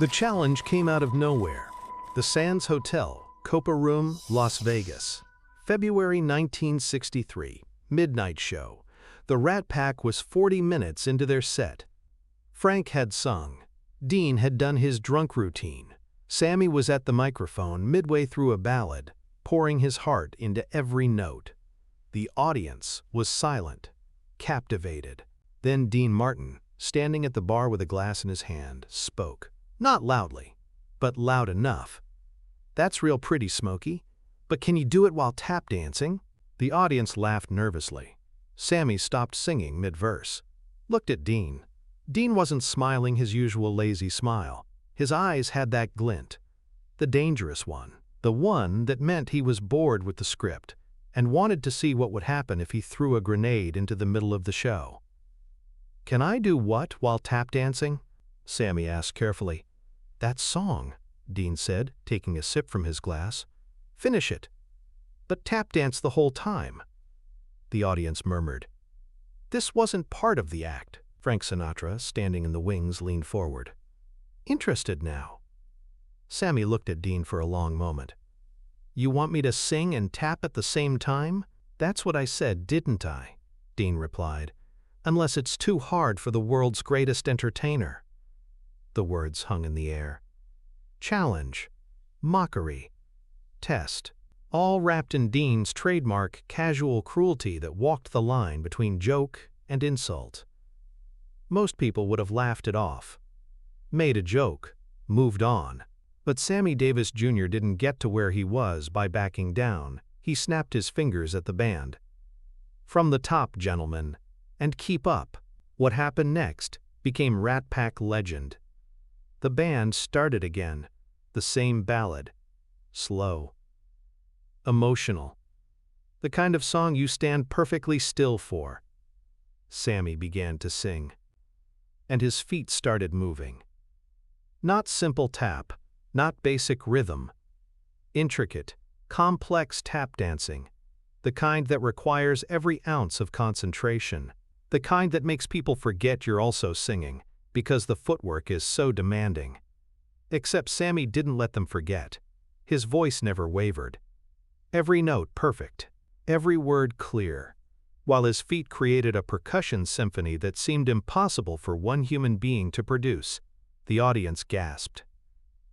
The challenge came out of nowhere. The Sands Hotel, Copa Room, Las Vegas. February 1963, midnight show. The Rat Pack was 40 minutes into their set. Frank had sung. Dean had done his drunk routine. Sammy was at the microphone midway through a ballad, pouring his heart into every note. The audience was silent, captivated. Then Dean Martin, standing at the bar with a glass in his hand, spoke. Not loudly, but loud enough. "That's real pretty, Smokey. But can you do it while tap dancing?" The audience laughed nervously. Sammy stopped singing mid-verse. Looked at Dean. Dean wasn't smiling his usual lazy smile. His eyes had that glint. The dangerous one. The one that meant he was bored with the script and wanted to see what would happen if he threw a grenade into the middle of the show. "Can I do what while tap dancing?" Sammy asked carefully. "That song," Dean said, taking a sip from his glass. "Finish it. But tap dance the whole time." The audience murmured. "This wasn't part of the act." Frank Sinatra, standing in the wings, leaned forward. "Interested now." Sammy looked at Dean for a long moment. "You want me to sing and tap at the same time?" "That's what I said, didn't I?" Dean replied. "Unless it's too hard for the world's greatest entertainer." The words hung in the air. Challenge, mockery, test, all wrapped in Dean's trademark casual cruelty that walked the line between joke and insult. Most people would have laughed it off, made a joke, moved on. But Sammy Davis Jr. didn't get to where he was by backing down. He snapped his fingers at the band. "From the top, gentlemen, and keep up." What happened next became Rat Pack legend. The band started again, the same ballad, slow, emotional, the kind of song you stand perfectly still for. Sammy began to sing, and his feet started moving. Not simple tap, not basic rhythm, intricate, complex tap dancing, the kind that requires every ounce of concentration, the kind that makes people forget you're also singing, because the footwork is so demanding. Except Sammy didn't let them forget. His voice never wavered. Every note perfect, every word clear, while his feet created a percussion symphony that seemed impossible for one human being to produce. The audience gasped.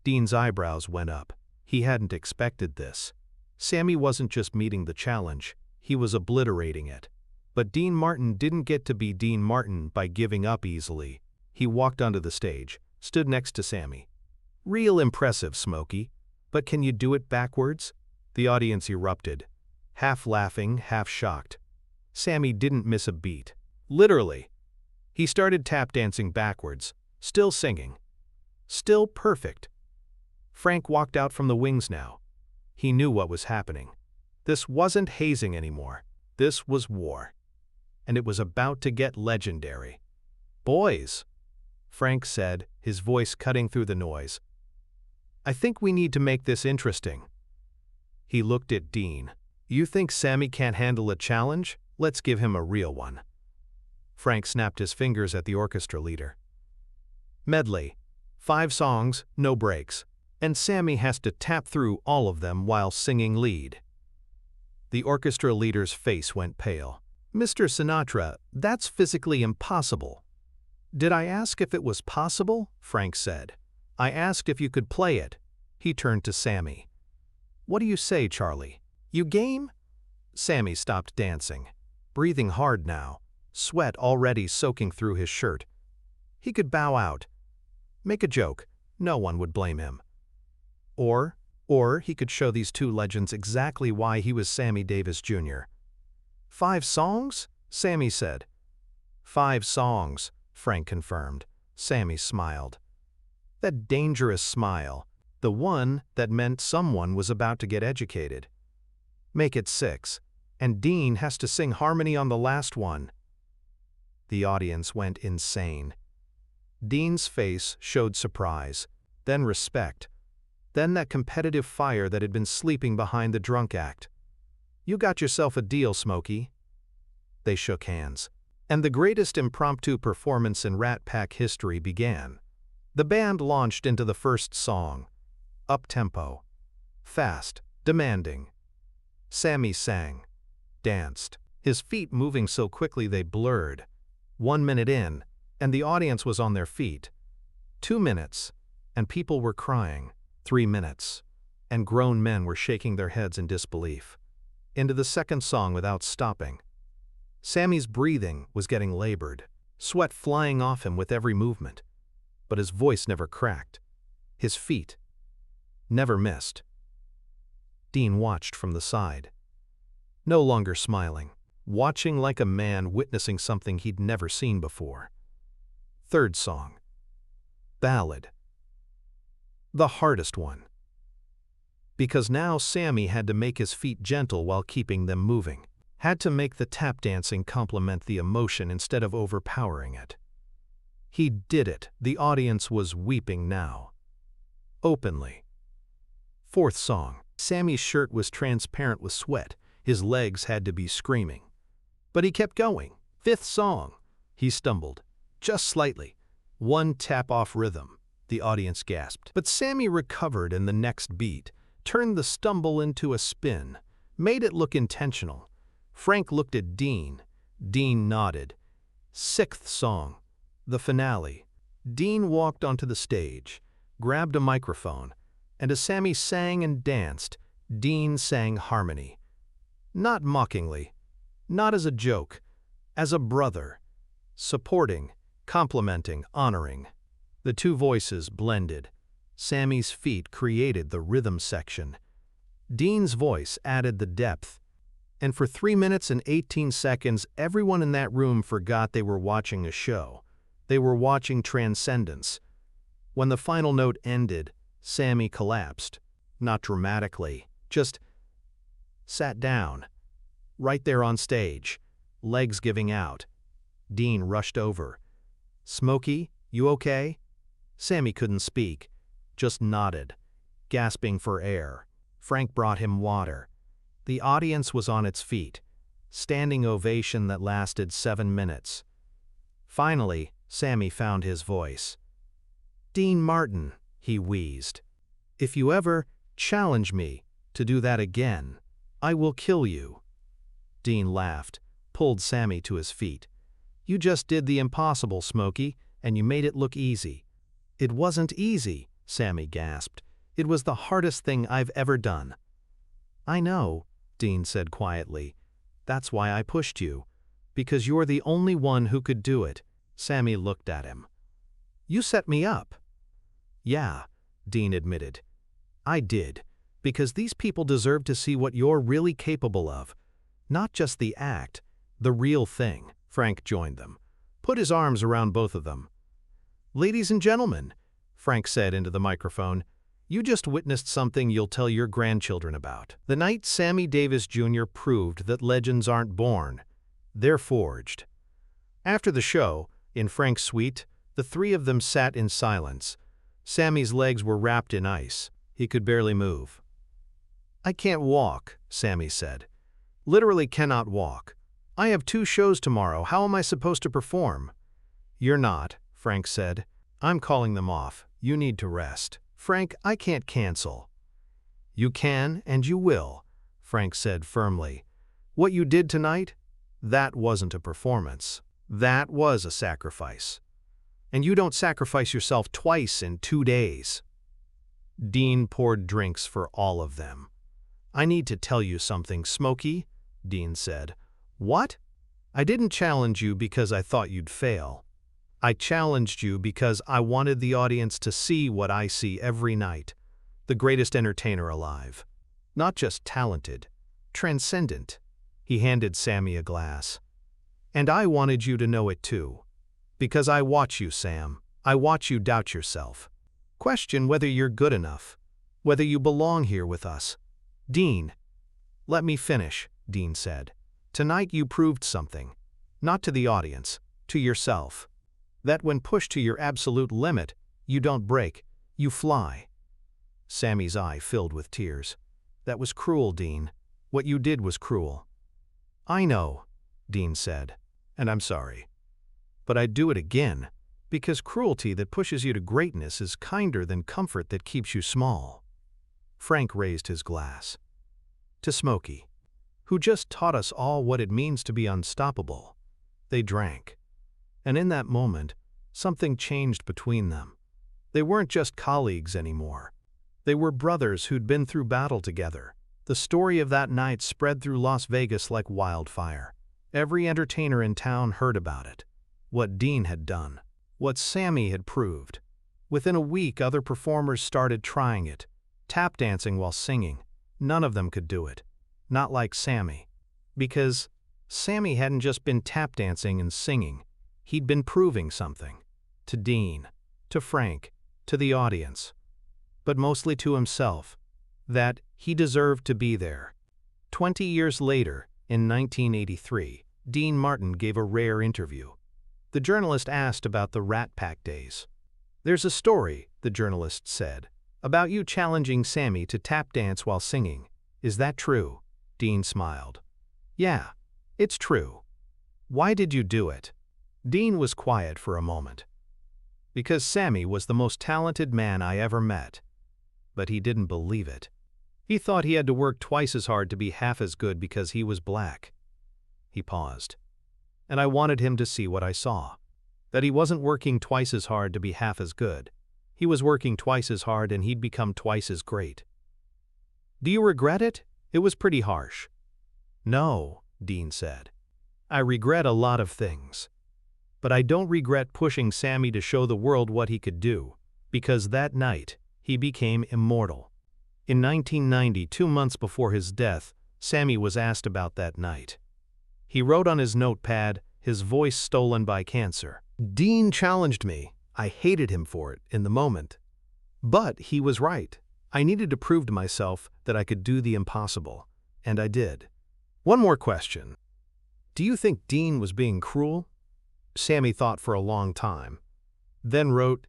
Dean's eyebrows went up. He hadn't expected this. Sammy wasn't just meeting the challenge, he was obliterating it. But Dean Martin didn't get to be Dean Martin by giving up easily. He walked onto the stage, stood next to Sammy. "Real impressive, Smokey. But can you do it backwards?" The audience erupted, half laughing, half shocked. Sammy didn't miss a beat. Literally. He started tap dancing backwards, still singing. Still perfect. Frank walked out from the wings now. He knew what was happening. This wasn't hazing anymore. This was war. And it was about to get legendary. "Boys," Frank said, his voice cutting through the noise, "I think we need to make this interesting." He looked at Dean. "You think Sammy can't handle a challenge? Let's give him a real one." Frank snapped his fingers at the orchestra leader. "Medley. 5 songs, no breaks. And Sammy has to tap through all of them while singing lead." The orchestra leader's face went pale. "Mr. Sinatra, that's physically impossible." "Did I ask if it was possible?" Frank said. "I asked if you could play it." He turned to Sammy. "What do you say, Charlie? You game?" Sammy stopped dancing, breathing hard now, sweat already soaking through his shirt. He could bow out, make a joke, no one would blame him. Or he could show these two legends exactly why he was Sammy Davis Jr. "5 songs?" Sammy said. "5 songs," Frank confirmed. Sammy smiled. That dangerous smile, the one that meant someone was about to get educated. "Make it 6, and Dean has to sing harmony on the last one." The audience went insane. Dean's face showed surprise, then respect, then that competitive fire that had been sleeping behind the drunk act. "You got yourself a deal, Smokey." They shook hands. And the greatest impromptu performance in Rat Pack history began. The band launched into the first song, up-tempo, fast, demanding. Sammy sang, danced, his feet moving so quickly they blurred. 1 minute in, and the audience was on their feet. 2 minutes, and people were crying. 3 minutes, and grown men were shaking their heads in disbelief. Into the second song without stopping. Sammy's breathing was getting labored, sweat flying off him with every movement. But his voice never cracked. His feet never missed. Dean watched from the side, no longer smiling, watching like a man witnessing something he'd never seen before. Third song, ballad. The hardest one. Because now Sammy had to make his feet gentle while keeping them moving, had to make the tap dancing complement the emotion instead of overpowering it. He did it. The audience was weeping now. Openly. Fourth song. Sammy's shirt was transparent with sweat. His legs had to be screaming. But he kept going. Fifth song. He stumbled. Just slightly. One tap off rhythm. The audience gasped. But Sammy recovered in the next beat, turned the stumble into a spin, made it look intentional. Frank looked at Dean. Dean nodded. Sixth song. The finale. Dean walked onto the stage, grabbed a microphone, and as Sammy sang and danced, Dean sang harmony. Not mockingly, not as a joke, as a brother, supporting, complimenting, honoring. The two voices blended. Sammy's feet created the rhythm section. Dean's voice added the depth. And for 3 minutes and 18 seconds, everyone in that room forgot they were watching a show. They were watching transcendence. When the final note ended, Sammy collapsed. Not dramatically, just sat down. Right there on stage, legs giving out. Dean rushed over. "Smokey, you okay?" Sammy couldn't speak, just nodded, gasping for air. Frank brought him water. The audience was on its feet. Standing ovation that lasted 7 minutes. Finally, Sammy found his voice. "Dean Martin," he wheezed. "If you ever challenge me to do that again, I will kill you." Dean laughed, pulled Sammy to his feet. "You just did the impossible, Smokey, and you made it look easy." "It wasn't easy," Sammy gasped. "It was the hardest thing I've ever done." "I know," Dean said quietly. "That's why I pushed you. Because you're the only one who could do it." Sammy looked at him. "You set me up." "Yeah," Dean admitted. "I did, because these people deserve to see what you're really capable of. Not just the act, the real thing." Frank joined them, put his arms around both of them. "Ladies and gentlemen," Frank said into the microphone, "you just witnessed something you'll tell your grandchildren about. The night Sammy Davis Jr. proved that legends aren't born, they're forged." After the show, in Frank's suite, the three of them sat in silence. Sammy's legs were wrapped in ice. He could barely move. "I can't walk," Sammy said. "Literally cannot walk. I have 2 shows tomorrow. How am I supposed to perform?" "You're not," Frank said. "I'm calling them off. You need to rest." "Frank, I can't cancel." "You can and you will," Frank said firmly. "What you did tonight, that wasn't a performance. That was a sacrifice. And you don't sacrifice yourself twice in 2 days." Dean poured drinks for all of them. "I need to tell you something, Smokey," Dean said. "What?" "I didn't challenge you because I thought you'd fail. I challenged you because I wanted the audience to see what I see every night. The greatest entertainer alive. Not just talented, transcendent." He handed Sammy a glass. "And I wanted you to know it too. Because I watch you, Sam. I watch you doubt yourself. Question whether you're good enough. Whether you belong here with us." "Dean." "Let me finish," Dean said. "Tonight you proved something. Not to the audience, to yourself. That when pushed to your absolute limit, you don't break, you fly." Sammy's eye filled with tears. "That was cruel, Dean. What you did was cruel." "I know," Dean said, "and I'm sorry. But I'd do it again. Because cruelty that pushes you to greatness is kinder than comfort that keeps you small. Frank raised his glass. To Smokey, who just taught us all what it means to be unstoppable. They drank. And in that moment, something changed between them. They weren't just colleagues anymore. They were brothers who'd been through battle together. The story of that night spread through Las Vegas like wildfire. Every entertainer in town heard about it. What Dean had done. What Sammy had proved. Within a week, other performers started trying it. Tap dancing while singing. None of them could do it. Not like Sammy. Because Sammy hadn't just been tap dancing and singing. He'd been proving something. To Dean. To Frank. To the audience. But mostly to himself. That he deserved to be there. 20 years later, in 1983, Dean Martin gave a rare interview. The journalist asked about the Rat Pack days. "There's a story," the journalist said, "about you challenging Sammy to tap dance while singing. Is that true?" Dean smiled. "Yeah, it's true." "Why did you do it?" Dean was quiet for a moment. "Because Sammy was the most talented man I ever met." But he didn't believe it. He thought he had to work twice as hard to be half as good because he was black. He paused. And I wanted him to see what I saw. That he wasn't working twice as hard to be half as good. He was working twice as hard and he'd become twice as great. "Do you regret it? It was pretty harsh." "No," Dean said. "I regret a lot of things. But I don't regret pushing Sammy to show the world what he could do, because that night, he became immortal." In 1990, 2 months before his death, Sammy was asked about that night. He wrote on his notepad, his voice stolen by cancer. "Dean challenged me. I hated him for it in the moment. But he was right. I needed to prove to myself that I could do the impossible. And I did." One more question. Do you think Dean was being cruel? Sammy thought for a long time. Then wrote,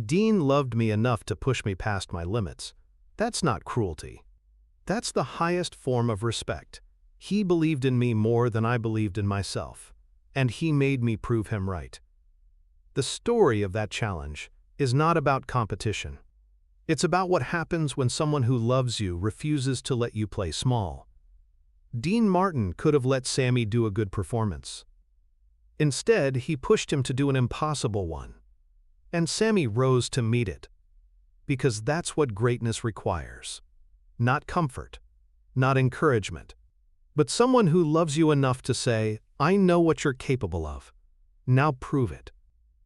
"Dean loved me enough to push me past my limits. That's not cruelty. That's the highest form of respect. He believed in me more than I believed in myself, and he made me prove him right." The story of that challenge is not about competition. It's about what happens when someone who loves you refuses to let you play small. Dean Martin could have let Sammy do a good performance. Instead, he pushed him to do an impossible one. And Sammy rose to meet it. Because that's what greatness requires. Not comfort, not encouragement, but someone who loves you enough to say, "I know what you're capable of. Now prove it."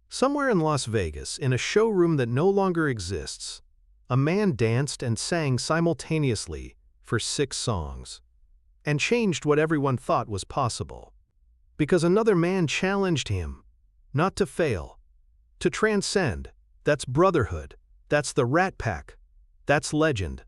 Somewhere in Las Vegas, in a showroom that no longer exists, a man danced and sang simultaneously for 6 songs, and changed what everyone thought was possible. Because another man challenged him, not to fail, to transcend. That's brotherhood. That's the Rat Pack. That's legend.